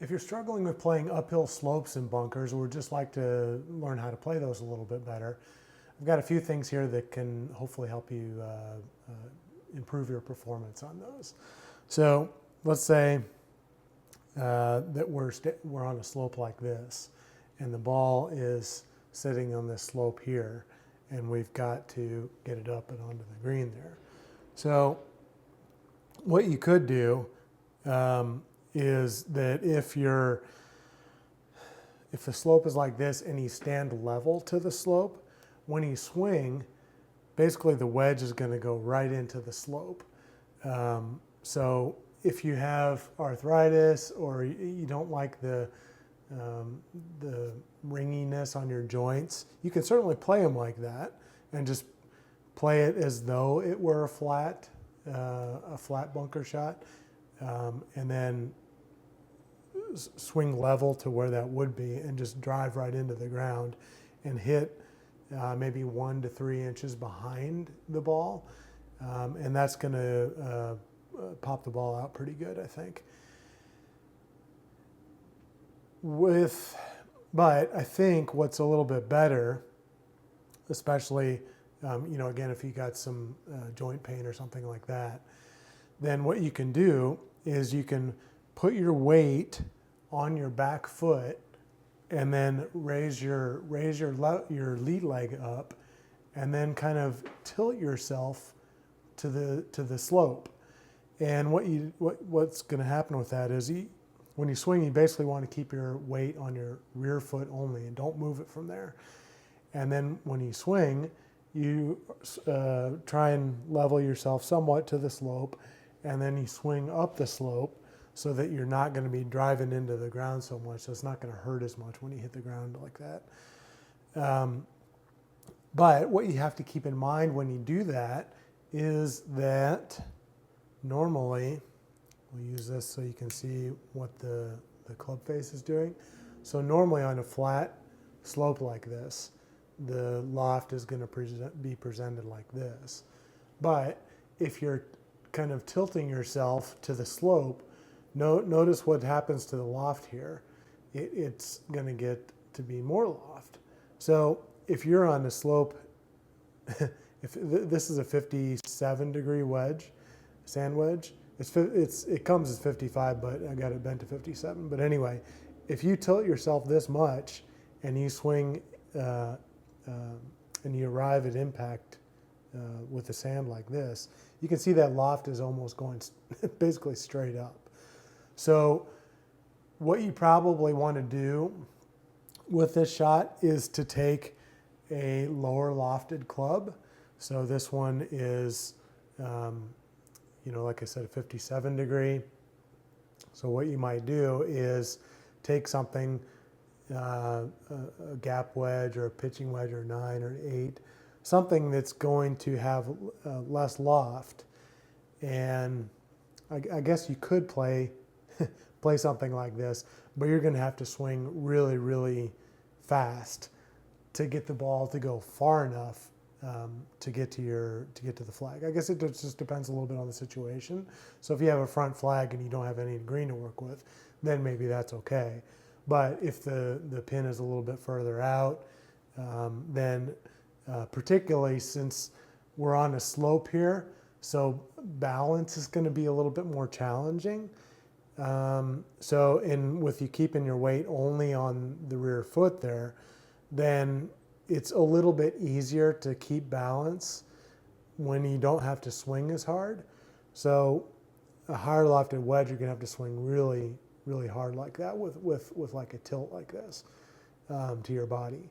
If you're struggling with playing uphill slopes and bunkers, or would just like to learn how to play those a little bit better, I've got a few things here that can hopefully help you improve your performance on those. So let's say that we're on a slope like this, and the ball is sitting on this slope here, and we've got to get it up and onto the green there. So what you could do is that if the slope is like this and you stand level to the slope, when you swing, basically the wedge is going to go right into the slope. So if you have arthritis or you don't like the ringiness on your joints, you can certainly play them like that and just play it as though it were a flat bunker shot, and then swing level to where that would be and just drive right into the ground and hit maybe 1 to 3 inches behind the ball, and that's going to pop the ball out pretty good, I think. But I think what's a little bit better, especially again, if you got some joint pain or something like that, then what you can do is you can put your weight on your back foot and then raise your lead leg up, and then kind of tilt yourself to the slope. And what's going to happen with that is when you swing, you basically want to keep your weight on your rear foot only and don't move it from there. And then when you swing, you try and level yourself somewhat to the slope, and then you swing up the slope so that you're not going to be driving into the ground so much, so it's not going to hurt as much when you hit the ground like that. But what you have to keep in mind when you do that is that normally, we'll use this so you can see what the club face is doing. So normally on a flat slope like this, the loft is going to be presented like this. But if you're kind of tilting yourself to the slope, notice what happens to the loft here. It's going to get to be more loft. So if you're on the slope, if this is a 57 degree wedge, sand wedge, it comes as 55, but I got it bent to 57. But anyway, if you tilt yourself this much and you swing and you arrive at impact with the sand like this, you can see that loft is almost going basically straight up. So what you probably want to do with this shot is to take a lower lofted club. So this one is, like I said, a 57 degree. So what you might do is take something, a gap wedge or a pitching wedge or 9 or 8, something that's going to have less loft. And I guess you could play something like this, but you're going to have to swing really, really fast to get the ball to go far enough to get to the flag. I guess it just depends a little bit on the situation. So if you have a front flag and you don't have any green to work with, then maybe that's okay. But if the pin is a little bit further out, then particularly since we're on a slope here, so balance is going to be a little bit more challenging. With you keeping your weight only on the rear foot there, then it's a little bit easier to keep balance when you don't have to swing as hard. So a higher lofted wedge, you're going to have to swing really, really hard like that with like a tilt like this to your body.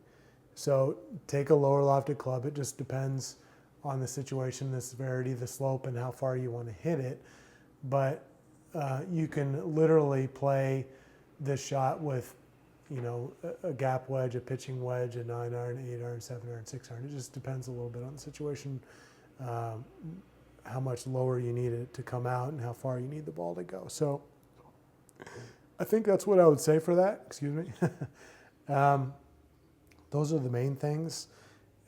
So take a lower lofted club. It just depends on the situation, the severity, the slope, and how far you want to hit it. But you can literally play this shot with, a gap wedge, a pitching wedge, a 9 iron, 8 iron, 7 iron, 6 iron. It just depends a little bit on the situation, how much lower you need it to come out and how far you need the ball to go. So I think that's what I would say for that. Excuse me. Those are the main things.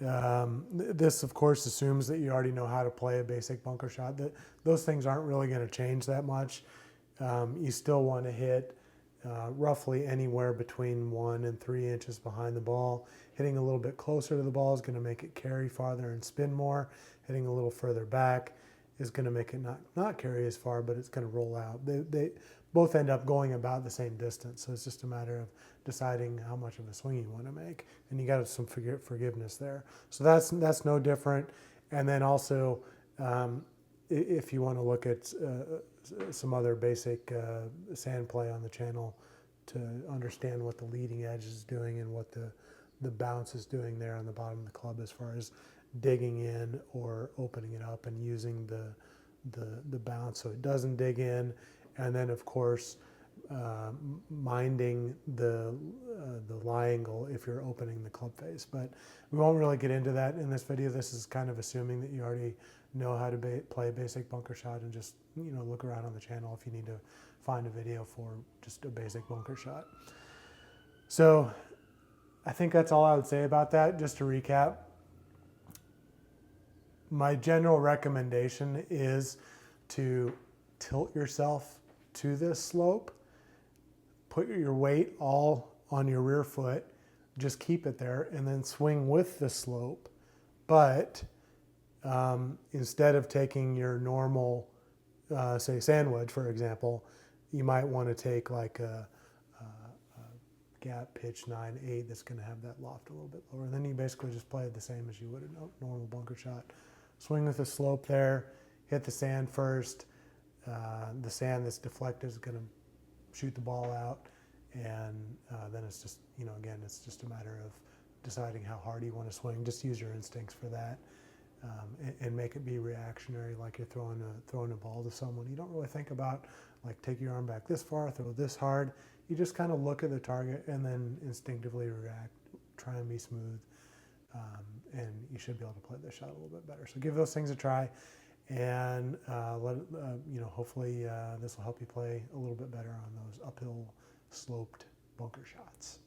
This, of course, assumes that you already know how to play a basic bunker shot. Those things aren't really going to change that much. You still want to hit roughly anywhere between 1 and 3 inches behind the ball. Hitting a little bit closer to the ball is going to make it carry farther and spin more. Hitting a little further back is going to make it not carry as far, but it's going to roll out. They both end up going about the same distance, so it's just a matter of deciding how much of a swing you want to make, and you got some forgiveness there. So that's no different. And then also, if you want to look at some other basic sand play on the channel to understand what the leading edge is doing and what the bounce is doing there on the bottom of the club as far as digging in or opening it up and using the bounce so it doesn't dig in, and then of course minding the lie angle if you're opening the club face. But we won't really get into that in this video. This is kind of assuming that you already know how to play a basic bunker shot, and just look around on the channel if you need to find a video for just a basic bunker shot. So I think that's all I would say about that. Just to recap, my general recommendation is to tilt yourself to this slope, put your weight all on your rear foot, just keep it there, and then swing with the slope. But instead of taking your normal, say sand wedge, for example, you might want to take like a gap pitch 9/8 that's going to have that loft a little bit lower. And then you basically just play it the same as you would a normal bunker shot. Swing with the slope there, hit the sand first. The sand that's deflected is going to shoot the ball out, and then it's just, again, it's just a matter of deciding how hard you want to swing. Just use your instincts for that, and make it be reactionary, like you're throwing a ball to someone. You don't really think about, like, take your arm back this far, throw this hard. You just kind of look at the target and then instinctively react, try and be smooth, and you should be able to play the shot a little bit better. So give those things a try, and hopefully this will help you play a little bit better on those uphill sloped bunker shots.